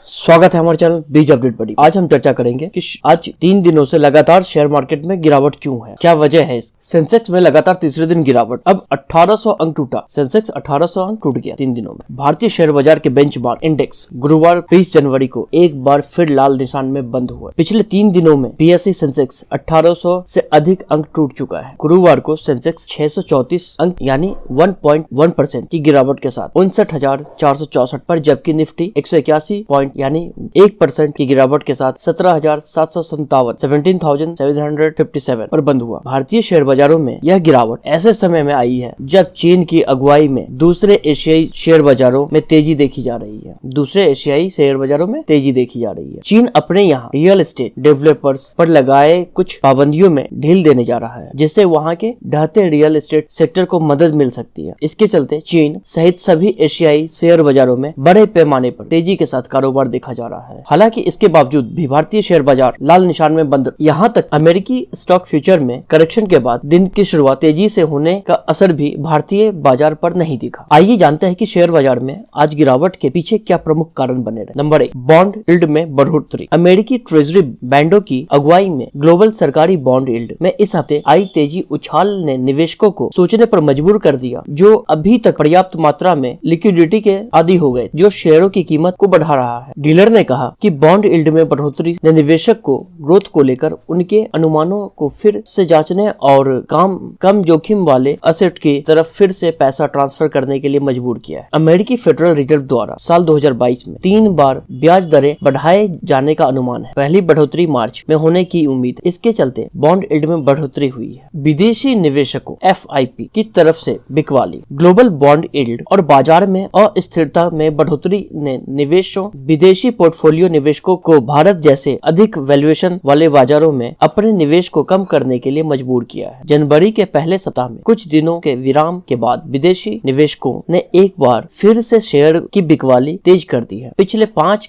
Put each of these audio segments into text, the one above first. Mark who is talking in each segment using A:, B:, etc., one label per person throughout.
A: स्वागत है हमारे चैनल बीज अपडेट बडी। आज हम चर्चा करेंगे कि आज 3 दिनों से लगातार शेयर मार्केट में गिरावट क्यों है, क्या वजह है। सेंसेक्स में लगातार तीसरे दिन गिरावट, अब 1800 अंक टूटा। सेंसेक्स 1800 अंक टूट गया 3 दिनों में। भारतीय शेयर बाजार के बेंचमार्क इंडेक्स गुरुवार 20 जनवरी को एक बार फिर लाल निशान में बंद हुआ। पिछले 3 दिनों में बीएसई सेंसेक्स 1800 से अधिक अंक टूट चुका है। गुरुवार को सेंसेक्स 634 अंक यानी 1.1% की गिरावट के साथ 59,464 पर, जबकि निफ्टी 181 पॉइंट यानी 1% की गिरावट के साथ 17,757 पर बंद हुआ। भारतीय शेयर बाजारों में यह गिरावट ऐसे समय में आई है जब चीन की अगुवाई में दूसरे एशियाई शेयर बाजारों में तेजी देखी जा रही है। चीन अपने यहाँ रियल एस्टेट डेवलपर्स पर लगाए कुछ पाबंदियों में ढील देने जा रहा है, जिससे वहाँ के ढहते रियल एस्टेट सेक्टर को मदद मिल सकती है। इसके चलते चीन सहित सभी एशियाई शेयर बाजारों में बड़े पैमाने पर तेजी के साथ कारोबार देखा जा रहा है। हालांकि इसके बावजूद भी भारतीय शेयर बाजार लाल निशान में बंद। यहाँ तक अमेरिकी स्टॉक फ्यूचर में करेक्शन के बाद दिन की शुरुआत तेजी से होने का असर भी भारतीय बाजार पर नहीं दिखा। आइए जानते हैं कि शेयर बाजार में आज गिरावट के पीछे क्या प्रमुख कारण बने रहे। नंबर 1, बॉन्ड यील्ड में बढ़ोतरी। अमेरिकी ट्रेजरी बैंडों की अगुवाई में ग्लोबल सरकारी बॉन्ड यील्ड में इस हफ्ते आई तेजी उछाल ने निवेशकों को सोचने पर मजबूर कर दिया, जो अभी तक पर्याप्त मात्रा में लिक्विडिटी के आदी हो गए, जो शेयरों की कीमत को बढ़ा रहा है। डीलर ने कहा कि बॉन्ड यील्ड में बढ़ोतरी ने निवेशक को ग्रोथ को लेकर उनके अनुमानों को फिर से जांचने और कम जोखिम वाले असेट की तरफ फिर से पैसा ट्रांसफर करने के लिए मजबूर किया है। अमेरिकी फेडरल रिजर्व द्वारा साल 2022 में 3 बार ब्याज दरें बढ़ाए जाने का अनुमान है। पहली बढ़ोतरी मार्च में होने की उम्मीद। इसके चलते बॉन्ड यील्ड में बढ़ोतरी हुई है। विदेशी निवेशकों FIP की तरफ से बिकवाली। ग्लोबल बॉन्ड यील्ड और बाजार में अस्थिरता में बढ़ोतरी ने निवेशों विदेशी पोर्टफोलियो निवेशकों को भारत जैसे अधिक वैल्यूएशन वाले बाजारों में अपने निवेश को कम करने के लिए मजबूर किया है। जनवरी के पहले सप्ताह में कुछ दिनों के विराम के बाद विदेशी निवेशकों ने एक बार फिर से शेयर की बिकवाली तेज कर दी है। पिछले 5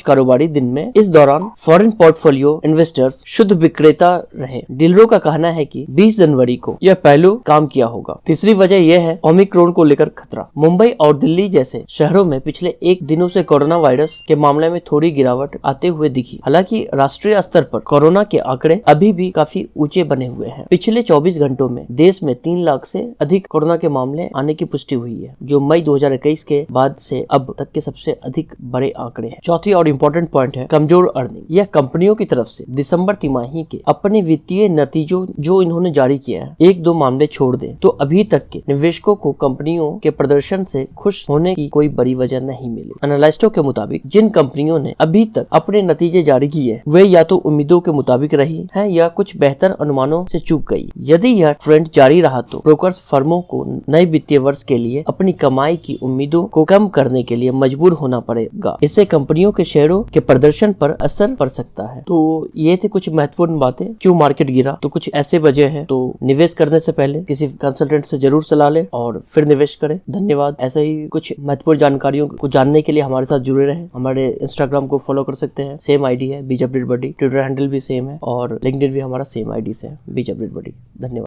A: कारोबारी दिन में इस दौरान फॉरेन पोर्टफोलियो इन्वेस्टर्स शुद्ध विक्रेता रहे। डीलरों का कहना है कि 20 जनवरी को यह पहलू काम किया होगा। तीसरी वजह यह है ओमिक्रॉन को लेकर खतरा। मुंबई और दिल्ली जैसे शहरों में पिछले 1 दिनों से कोरोना वायरस के मामले में थोड़ी गिरावट आते हुए दिखी। हालांकि राष्ट्रीय स्तर पर कोरोना के आंकड़े अभी भी काफी ऊंचे बने हुए हैं। पिछले 24 घंटों में देश में 3 लाख से अधिक कोरोना के मामले आने की पुष्टि हुई है, जो मई 2021 के बाद से अब तक के सबसे अधिक बड़े आंकड़े हैं। चौथी और इम्पोर्टेंट पॉइंट है कमजोर अर्निंग। यह कंपनियों की तरफ से दिसंबर तिमाही के अपने वित्तीय नतीजों जो इन्होंने जारी किया है, 1-2 मामले छोड़ दे तो अभी तक के निवेशकों को कंपनियों के प्रदर्शन से खुश होने की कोई बड़ी वजह नहीं मिली। एनालिस्टों के मुताबिक जिन कंपनियों ने अभी तक अपने नतीजे जारी किए वे या तो उम्मीदों के मुताबिक रही हैं या कुछ बेहतर अनुमानों से चूक गई। यदि यह ट्रेंड जारी रहा तो ब्रोकर्स फर्मों को नए वित्तीय वर्ष के लिए अपनी कमाई की उम्मीदों को कम करने के लिए मजबूर होना पड़ेगा। इससे कंपनियों के शेयरों के प्रदर्शन पर असर पड़ सकता है। तो ये थे कुछ महत्वपूर्ण बातें। क्यों मार्केट गिरा, तो कुछ ऐसे वजह है। तो निवेश करने से पहले किसी कंसल्टेंट से जरूर सलाह लें और फिर निवेश करें। धन्यवाद। ऐसे ही कुछ महत्वपूर्ण जानकारियों को जानने के लिए हमारे साथ जुड़े रहें। हमारे इंस्टाग्राम को फॉलो कर सकते हैं, सेम आईडी है बीज अपडेट बडी। ट्विटर हैंडल भी सेम है और लिंक्डइन भी हमारा सेम आईडी से है बीज अपडेट बडी। धन्यवाद।